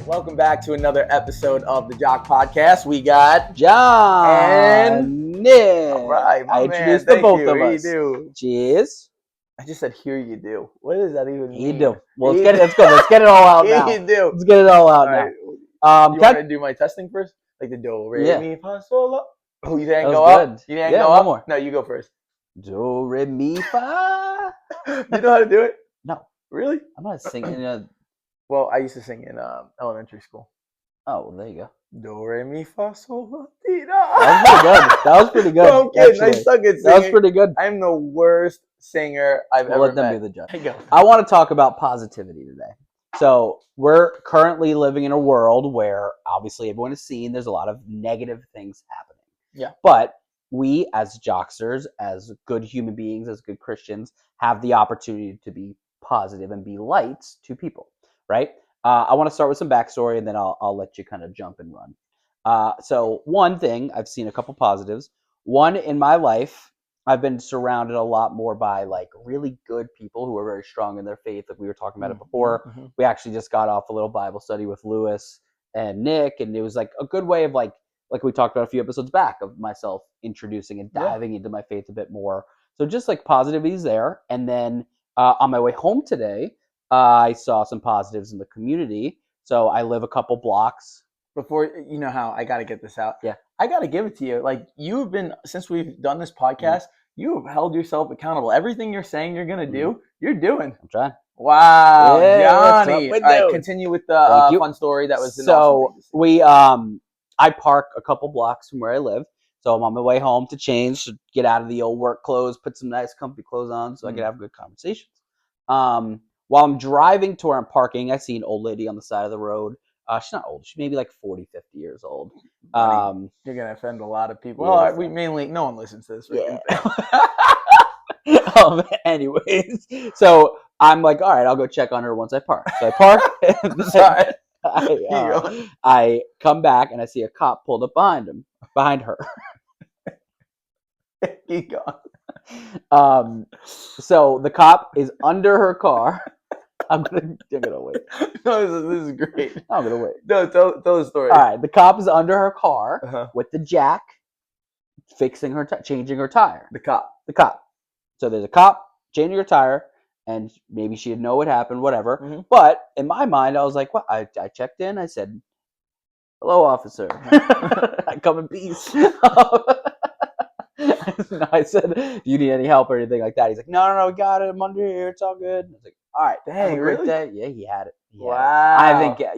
Welcome back to another episode of the Jock Podcast. We got John and Nick. All right, my I man. introduced the Thank both you. of Here us. you do. Cheers. I just said here you do. What does that even Here you mean? do. Well, let's go. Let's get it all out now. Here you do. Let's get it all out All right. now. You want to do my testing first? Like the do, re, Yeah. mi, fa, sol, la. Oh, you didn't That go was up? good. You didn't Yeah, go one up? more. No, you go first. Do, re, mi, fa. You know how to do it? No, Really? I'm not singing. Well, I used to sing in elementary school. Oh, well, there you go. Do, re, mi, fa, sol, la, ti, That was pretty good. No, I'm kidding. I actually. suck at singing. That was pretty good. I'm the worst singer I've We'll ever let them met. be the judge. There you go. I want to talk about positivity today. So we're currently living in a world where obviously everyone has seen there's a lot of negative things happening. Yeah. But we as jocksters, as good human beings, as good Christians, have the opportunity to be positive and be lights to people, right? I want to start with some backstory and then I'll let you kind of jump and run. So one thing, I've seen a couple positives. One, in my life, I've been surrounded a lot more by like really good people who are very strong in their faith. Like we were talking about it before. Mm-hmm. We actually just got off a little Bible study with Lewis and Nick, and it was like a good way of like we talked about a few episodes back of myself introducing and diving into my faith a bit more. So just like positivities there. And then on my way home today, I saw some positives in the community. So I live a couple blocks. Before, you know how I got to get this out. Yeah. I got to give it to you. Like you've been, since we've done this podcast, you have held yourself accountable. Everything you're saying you're going to do, you're doing. I'm trying. Wow, Yeah, Johnny. what's All up, right, dude? continue with the fun story. That was an awesome thing to see. I park a couple blocks from where I live. So I'm on my way home to change, to get out of the old work clothes, put some nice comfy clothes on so I can have good conversations. While I'm driving to where I'm parking, I see an old lady on the side of the road. She's not old. She's maybe like 40, 50 years old. Buddy, you're going to offend a lot of people. Yeah, Well, no one listens to this. Yeah. Anyways, so I'm like, all right, I'll go check on her once I park. So I park. Sorry. I come back and I see a cop pulled up behind her. Keep going. So the cop is under her car. I'm gonna wait. No, this is great. I'm gonna wait. No, tell the story. All right, the cop is under her car with the jack, fixing her, changing her tire. The cop. So there's a cop changing her tire, and maybe she didn't know what happened, whatever. Mm-hmm. But in my mind, I was like, "What?" I checked in. I said, "Hello, officer. I come in peace." I said, "Do you need any help or anything like that?" He's like, "No, we got it. I'm under here. It's all good." I was like, "All right, dang, have a great really? day." Yeah, he had it. Wow. I think I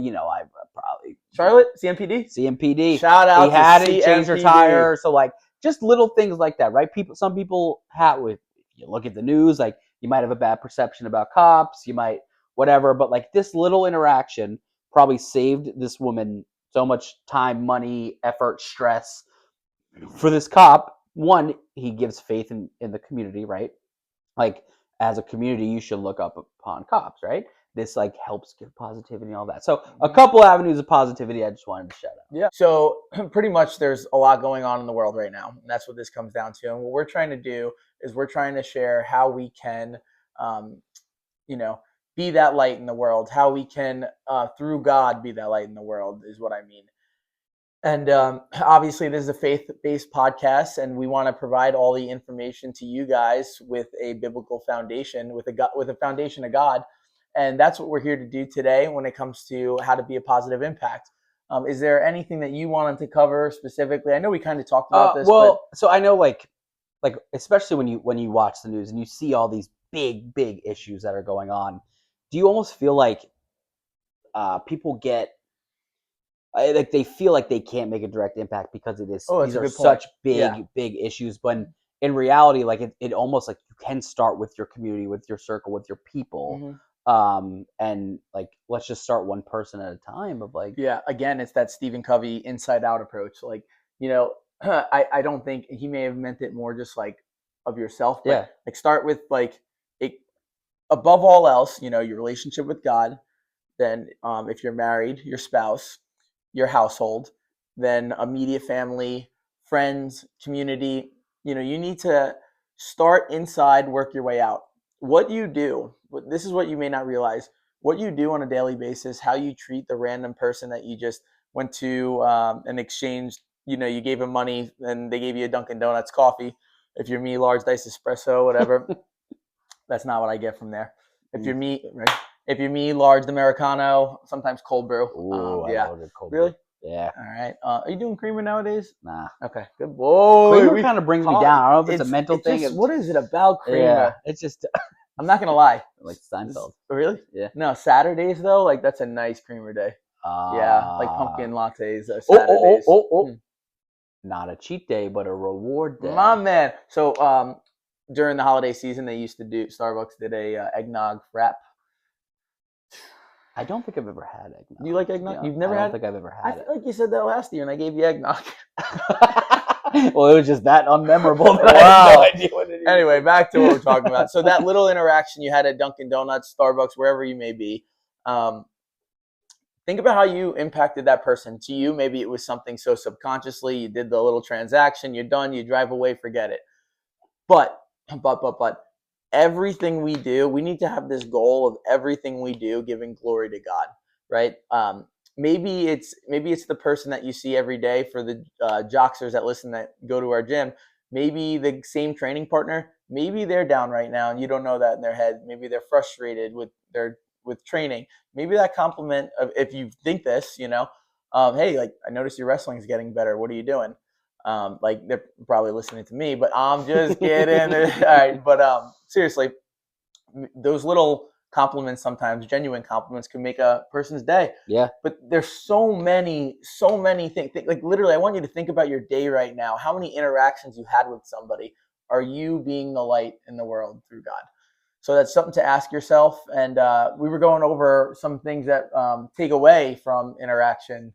probably Charlotte, CMPD. Shout out. He had to it. Changed her tire. So like, just little things like that, right? Some people have with. You look at the news, like you might have a bad perception about cops, you might whatever, but like this little interaction probably saved this woman so much time, money, effort, stress. For this cop, one, he gives faith in the community, right? Like as a community, you should look up upon cops, right? This like helps give positivity and all that. So a couple avenues of positivity I just wanted to shout out. Yeah. So pretty much there's a lot going on in the world right now. And that's what this comes down to. And what we're trying to do is we're trying to share how we can, be that light in the world, how we can, through God, be that light in the world is what I mean. And obviously, this is a faith-based podcast, and we want to provide all the information to you guys with a biblical foundation, with a foundation of God. And that's what we're here to do today when it comes to how to be a positive impact. Is there anything that you wanted to cover specifically? I know we kind of talked about this. So I know like especially when you watch the news and you see all these big issues that are going on, do you almost feel like people get like they feel like they can't make a direct impact because these are such big issues, but in reality, like it almost like you can start with your community, with your circle, with your people. And like let's just start one person at a time of like again, it's that Stephen Covey inside out approach. Like, I don't think he may have meant it more just like of yourself, but like start with like above all else, your relationship with God. Then if you're married, your spouse, your household, then immediate family, friends, community. You need to start inside, work your way out. What you do, this is what you may not realize. what you do on a daily basis, how you treat the random person that you just went to an exchange, you gave them money and they gave you a Dunkin' Donuts coffee. If you're me, large diced espresso, whatever. That's not what I get from there. If you're me, right? If you're me, large Americano, sometimes cold brew. Ooh, I Yeah. love a good cold Really? brew. Yeah. All right. Are you doing creamer nowadays? Nah. Okay. Good. Whoa. Creamer kind of brings me down. I don't know if it's a mental thing. What is it about creamer? Yeah, it's just I'm not gonna lie. like Seinfeld. Really? Yeah. No, Saturdays though, like that's a nice creamer day. Yeah, like pumpkin lattes. Saturdays. Not a cheat day, but a reward day. My man. So during the holiday season, Starbucks did a eggnog wrap. I don't think I've ever had eggnog. You like eggnog? Yeah, You've never had? I don't think I've ever I had feel like you said that last year, and I gave you eggnog. Well, it was just that unmemorable. That Wow. I had no idea what it is. Anyway, back to what we're talking about. So that little interaction you had at Dunkin' Donuts, Starbucks, wherever you may be, think about how you impacted that person. To you, maybe it was something so subconsciously. You did the little transaction. You're done. You drive away. Forget it. But everything we do, we need to have this goal of everything we do giving glory to God, right? Maybe it's the person that you see every day. For the joxers that go to our gym, maybe the same training partner, maybe they're down right now and you don't know that in their head. Maybe they're frustrated with training. Maybe that compliment of, if you think this, hey, like I noticed your wrestling is getting better. What are you doing? Like they're probably listening to me, but I'm just kidding. All right, but seriously, those little compliments, sometimes genuine compliments, can make a person's day. Yeah. But there's so many things. Like literally, I want you to think about your day right now. How many interactions you had with somebody? Are you being the light in the world through God? So that's something to ask yourself. And we were going over some things that take away from interaction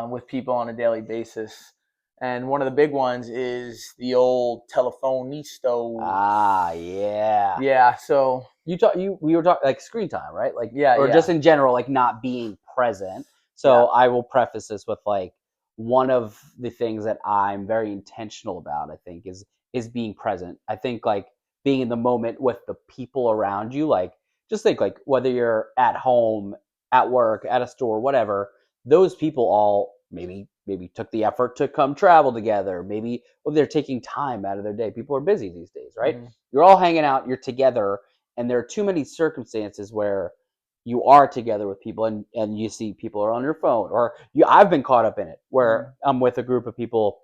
with people on a daily basis. And one of the big ones is the old telephonisto. Ah, yeah. Yeah. So we were talking like screen time, right? Like, yeah, just in general, like not being present. So I will preface this with like one of the things that I'm very intentional about, I think, is being present. I think like being in the moment with the people around you, like just think like whether you're at home, at work, at a store, whatever, those people all maybe took the effort to come travel together. Maybe they're taking time out of their day. People are busy these days, right? Mm-hmm. You're all hanging out, you're together, and there are too many circumstances where you are together with people and you see people are on your phone, or I've been caught up in it where I'm with a group of people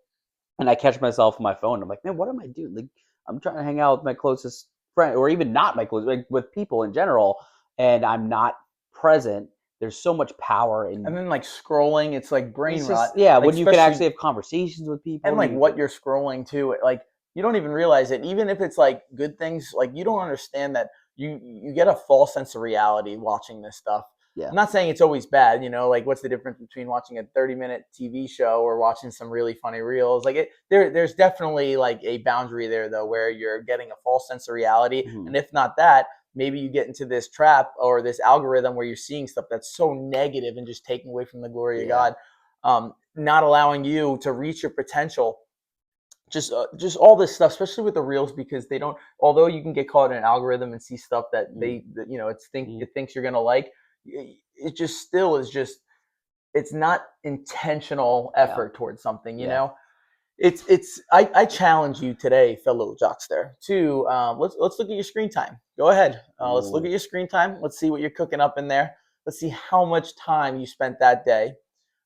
and I catch myself on my phone. I'm like, man, what am I doing? Like, I'm trying to hang out with my closest friend, or even not my closest, like with people in general, and I'm not present. There's so much power in, and then like scrolling, it's like brain rot. Yeah, like, when you can actually have conversations with people, and like what you're scrolling to, like you don't even realize it. Even if it's like good things, like you don't understand that you get a false sense of reality watching this stuff. Yeah. I'm not saying it's always bad, like what's the difference between watching a 30-minute TV show or watching some really funny reels? Like there's definitely like a boundary there though, where you're getting a false sense of reality. Mm-hmm. And if not that, maybe you get into this trap or this algorithm where you're seeing stuff that's so negative and just taking away from the glory of God, not allowing you to reach your potential. Just all this stuff, especially with the reels, because they don't. Although you can get caught in an algorithm and see stuff that it thinks you're gonna like, it just still is just. It's not intentional effort towards something, you know. It's. I challenge you today, fellow jockster, to let's look at your screen time. Go ahead. Let's look at your screen time. Let's see what you're cooking up in there. Let's see how much time you spent that day.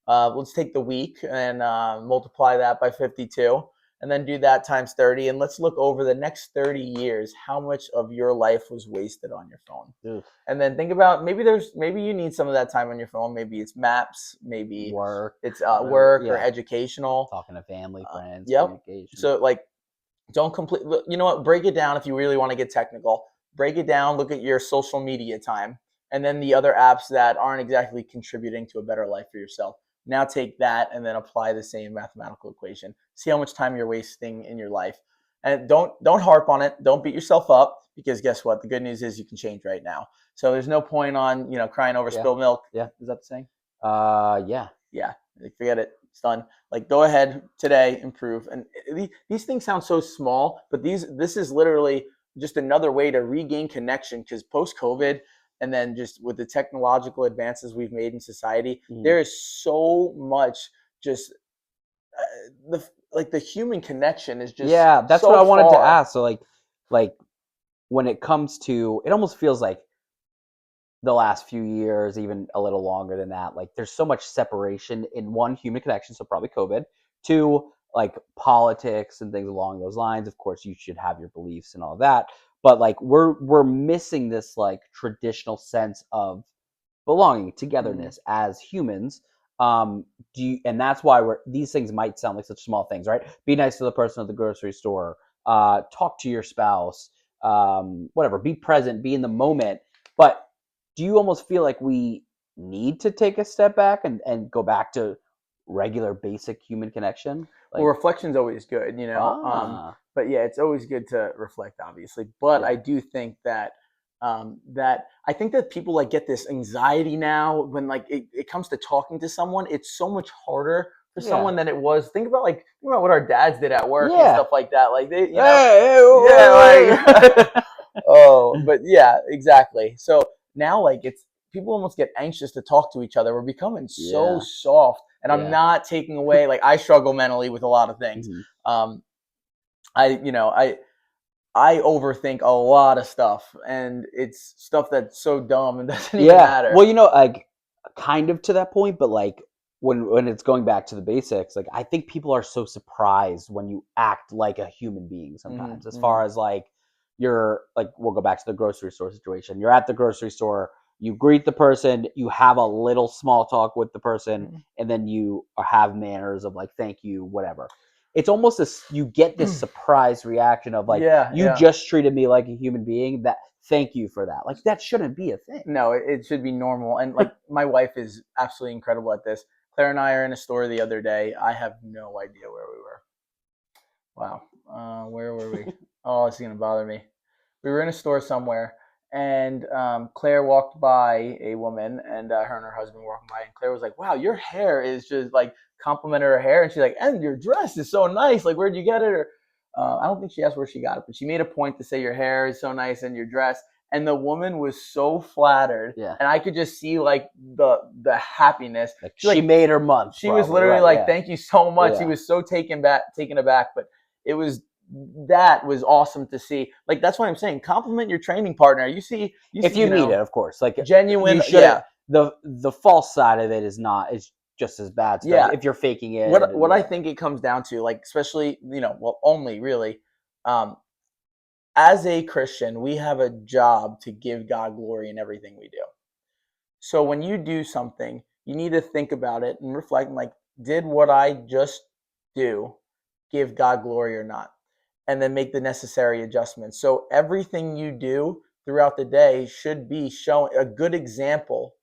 Let's take the week and multiply that by 52. And then do that times 30. And let's look over the next 30 years, how much of your life was wasted on your phone. Oof. And then think about maybe you need some of that time on your phone. Maybe it's maps, maybe it's work or educational. Talking to family, friends, communication. So like, don't you know what? Break it down if you really want to get technical. Break it down, look at your social media time, and then the other apps that aren't exactly contributing to a better life for yourself. Now take that and then apply the same mathematical equation. See how much time you're wasting in your life. And don't harp on it. Don't beat yourself up, because guess what? The good news is you can change right now. So there's no point on, crying over spilled milk. Yeah. Is that the saying? Yeah. Yeah. Forget it. It's done. Like, go ahead today, improve. And these things sound so small, but this is literally just another way to regain connection, because post-COVID, and then just with the technological advances we've made in society, Mhm. there is so much just the human connection is just Yeah, that's so what I wanted to far. ask. So like when it comes to, it almost feels like the last few years, even a little longer than that, like there's so much separation in one, human connection, so probably COVID, two, like politics and things along those lines. Of course, you should have your beliefs and all that, but like we're missing this like traditional sense of belonging, togetherness as humans. Do you, and that's why these things might sound like such small things, right? Be nice to the person at the grocery store, talk to your spouse, whatever, be present, be in the moment. But do you almost feel like we need to take a step back and go back to regular basic human connection? Well, Like, reflection's always good, but yeah, it's always good to reflect, obviously. But yeah, I do think that that I think that people like get this anxiety now when like it comes to talking to someone. It's so much harder for yeah, someone than it was. Think about what our dads did at work and yeah. stuff like that. Like they, Hey, yeah, hey, like oh, but yeah, exactly. So now like it's people almost get anxious to talk to each other. We're becoming so yeah, soft, and I'm yeah. not taking away like I struggle mentally with a lot of things. Mhm. Um, I overthink a lot of stuff, and it's stuff that's so dumb and doesn't even Yeah. matter. Well, like kind of to that point, but like when it's going back to the basics, like I think people are so surprised when you act like a human being Hmm. sometimes. As Hmm. far as like you're like, we'll go back to the grocery store situation. You're at the grocery store, you greet the person, you have a little small talk with the person, and then you have manners of like thank you, whatever. It's almost as you get this surprise reaction of like, Yeah, you yeah. just treated me like a human being, that thank you for that. Like that shouldn't be a thing. No, it should be normal. And like my wife is absolutely incredible at this. Claire and I are in a store the other day. I have no idea where we were. Wow. Where were we? Oh, it's gonna bother me. We were in a store somewhere, and Claire walked by a woman, and her and her husband were walking by, and Claire was like, "Wow, your hair is just like complimented her hair," and she's like, "And your dress is so nice. Like, where'd you get it?" Or I don't think she asked where she got it, but she made a point to say your hair is so nice and your dress. And the woman was so flattered, Yeah. and I could just see like the happiness. Like She she like made her month. she was Probably. literally Right. like, Yeah. "Thank you so much." She Yeah. was so taken aback, but it was that was awesome to see. Like that's what I'm saying. Compliment your training partner. If you meet it, of course. Like genuine. you shouldn't. Yeah, The false side of it is just as bad, yeah. especially if you're faking it. What I Yeah. think it comes down to, like especially well, only really, um, as a Christian, we have a job to give God glory in everything we do. So when you do something, you need to think about it and reflect. Like, did what I just do give God glory or not? And then make the necessary adjustments. So everything you do throughout the day should be showing a good example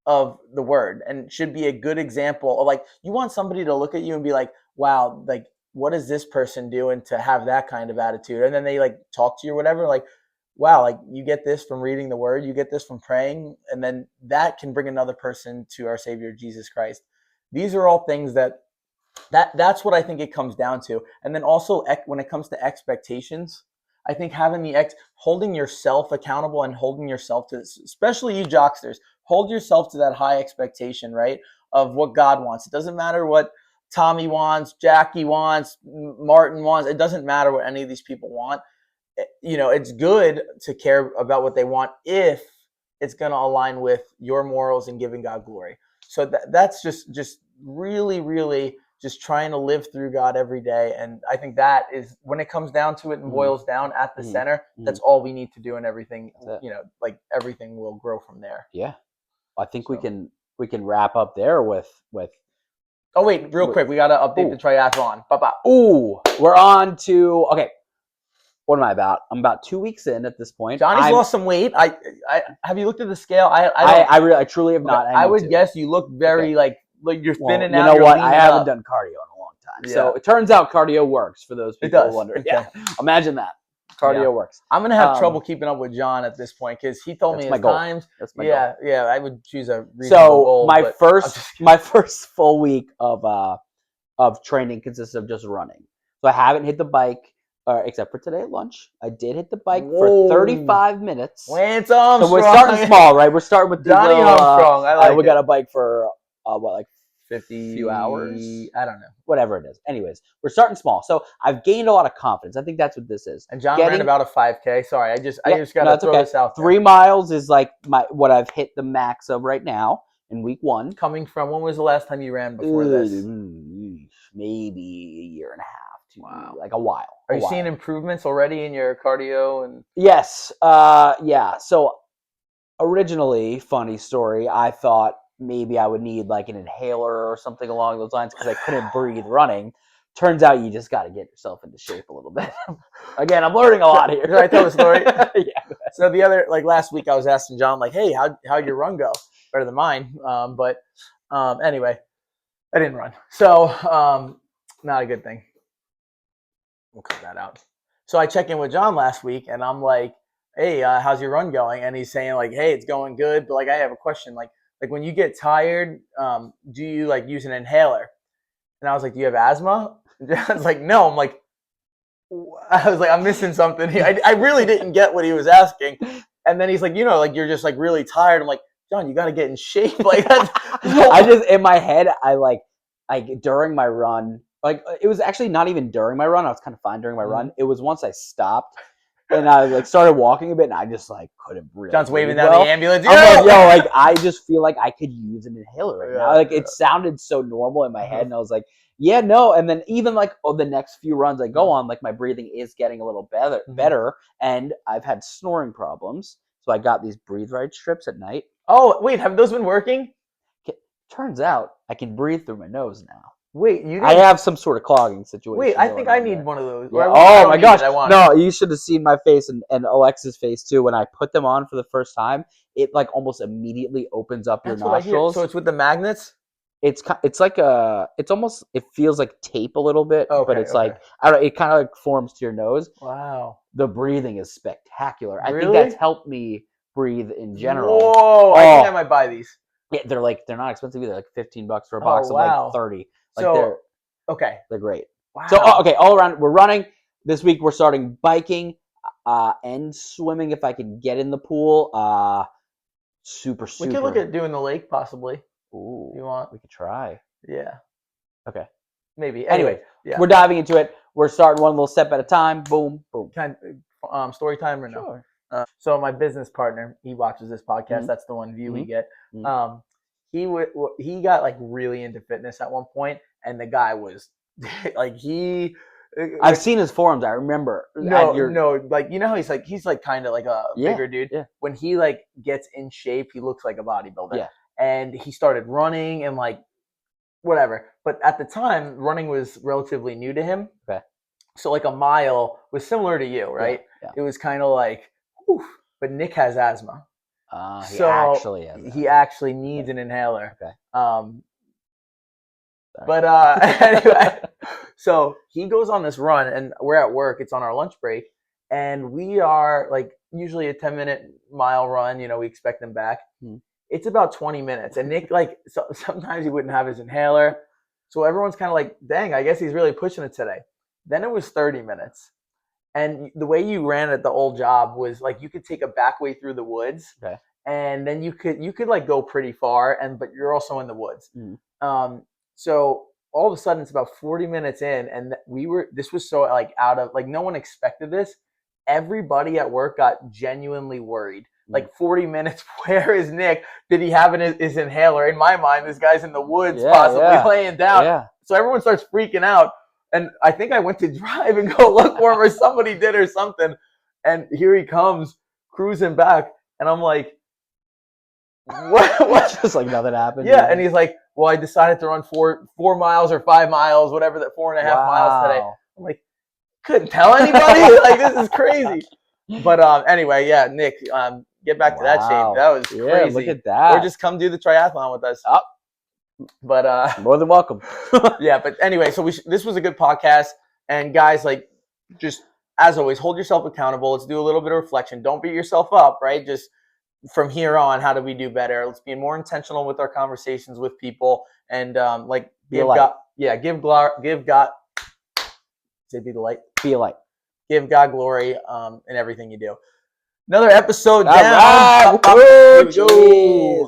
of the word and should be a good example of like you want somebody to look at you and be like, wow, like what is this person doing to have that kind of attitude? And then they like talk to you or whatever, like, wow, like you get this from reading the word, you get this from praying, and then that can bring another person to our Savior Jesus Christ. These are all things that's what I think it comes down to. And then also when it comes to expectations, I think having holding yourself accountable and holding yourself to, especially you jocksters, hold yourself to that high expectation, right? Of what God wants. It doesn't matter what Tommy wants, Jackie wants, Martin wants. It doesn't matter what any of these people want. It's good to care about what they want if it's going to align with your morals and giving God glory. So that's just really, really just trying to live through God every day. And I think that is when it comes down to it and Mhm. boils down at the Mhm. center, Mhm. that's all we need to do, and everything, That's it. like everything will grow from there. Yeah. I think we So, can wrap up there with oh wait, real quick, we got to update the triathlon. Bye-bye. Ooh, we're on to okay. What am I about? I'm about 2 weeks in at this point. Johnny's lost some weight. I have you looked at the scale? I truly have not. Okay, I I need would to. guess you look very Okay. like you're Well, thinning you out. know You're what? I leaning haven't up. done cardio in a long time. Yeah. So it turns out cardio works for those It people does. wondering. Okay. Yeah. Imagine that. Cardio Yeah. works. I'm gonna have trouble keeping up with John at this point because he told me That's his my goal. times. That's my goal. Yeah. I would choose a reasonable So goal. my but my first full week of training consists of just running. So I haven't hit the bike. except for today at lunch. I did hit the bike Whoa. for 35 minutes. Lance Armstrong. So we're starting small, right? We're starting with these Johnny little, Armstrong. I like we it. got a bike for, 50 few hours? I don't know. Whatever it is. Anyways, we're starting small. So I've gained a lot of confidence. I think that's what this is. And John ran about a 5K. Sorry, I just got to throw this out there. 3 miles is like what I've hit the max of right now in week 1. Coming from, when was the last time you ran before this? Maybe a year and a half to Wow. a while. Are you seeing improvements already in your cardio? And Yes. Yeah. So originally, funny story, I thought maybe I would need like an inhaler or something along those lines because I couldn't breathe running. Turns out you just got to get yourself into shape a little bit. Again, I'm learning a lot here. Should I tell the story? Yeah. So the other, like last week, I was asking John, like, "Hey, how'd your run go? Better than mine." Anyway, I didn't run, so not a good thing. We'll cut that out. So I check in with John last week, and I'm like, "Hey, how's your run going?" And he's saying like, "Hey, it's going good, but like I have a question. Like when you get tired, do you like use an inhaler?" And I was like, "Do you have asthma?" And John's like, "No." I'm like, I was like, I'm missing something here. I really didn't get what he was asking. And then he's like, like you're just like really tired. I'm like, John, you got to get in shape. Like I just in my head, I during my run, like it was actually not even during my run. I was kind of fine during my run. It was once I stopped and I like started walking a bit, and I just like couldn't really. John's waving down the ambulance. I'm like, I just feel like I could use an inhaler right now. Like it sounded so normal in my head, and I was like, yeah, no. And then even like the next few runs I go on, like my breathing is getting a little better, and I've had snoring problems, so I got these breathe right strips at night. Oh wait, have those been working? Turns out I can breathe through my nose now. Wait, you? I have some sort of clogging situation. Wait, I think I need one of those. Yeah. Oh my gosh! No, you should have seen my face and Alexa's face too when I put them on for the first time. It like almost immediately opens up your nostrils. So it's with the magnets. It's like it feels like tape a little bit, but it's like I don't know, it kind of like forms to your nose. Wow. The breathing is spectacular. Really? I think that's helped me breathe in general. Whoa! I think I might buy these. Yeah, they're not expensive either. Like $15 for a box of like 30. Like so they're great. Wow. So all around we're running. This week we're starting biking and swimming if I can get in the pool. Super. We could look at doing the lake possibly. Ooh, you want? We could try. Yeah. Okay. Maybe. Anyway, yeah. We're diving into it. We're starting one little step at a time. Boom, boom. Story time or no? Sure. So my business partner, he watches this podcast. Mm-hmm. That's the one view we get. Mm-hmm. He got like really into fitness at one point, and the guy was like I've seen his forums. I remember. No, like how he's like kind of like a bigger dude. Yeah. When he like gets in shape, he looks like a bodybuilder. Yeah. And he started running and like whatever. But at the time, running was relatively new to him. Okay. So like a mile was similar to you, right? Yeah. It was kind of like, whew. But Nick has asthma. He actually needs an inhaler. Okay. But anyway, so he goes on this run, and we're at work. It's on our lunch break, and we are like usually a 10-minute mile run. We expect them back. It's about 20 minutes, and Nick sometimes he wouldn't have his inhaler, so everyone's kind of like, "Dang, I guess he's really pushing it today." Then it was 30 minutes. And the way you ran at the old job was like you could take a back way through the woods, and then you could like go pretty far, but you're also in the woods. So all of a sudden it's about 40 minutes in, and this was so like out of like no one expected this. Everybody at work got genuinely worried. Like 40 minutes, where is Nick? Did he have his inhaler? In my mind, this guy's in the woods, possibly laying down. Yeah. So everyone starts freaking out. And I think I went to drive and go look for him, or somebody did or something. And here he comes, cruising back. And I'm like, what? Just like nothing happened. Yeah. And he's like, well, I decided to run 4 miles or 5 miles, whatever, that 4.5 miles today. I'm like, couldn't tell anybody? Like, this is crazy. But anyway, yeah, Nick, get back to that shape. That was crazy. Yeah, look at that. Or just come do the triathlon with us. But more than welcome. Yeah, but anyway, so this was a good podcast, and guys, like, just as always, hold yourself accountable. Let's do a little bit of reflection. Don't beat yourself up, right? Just from here on, how do we do better? Let's be more intentional with our conversations with people, and give God. Say be the light. Be a light. give God glory in everything you do. Another episode All down. right. Woo, Here we go. cheers.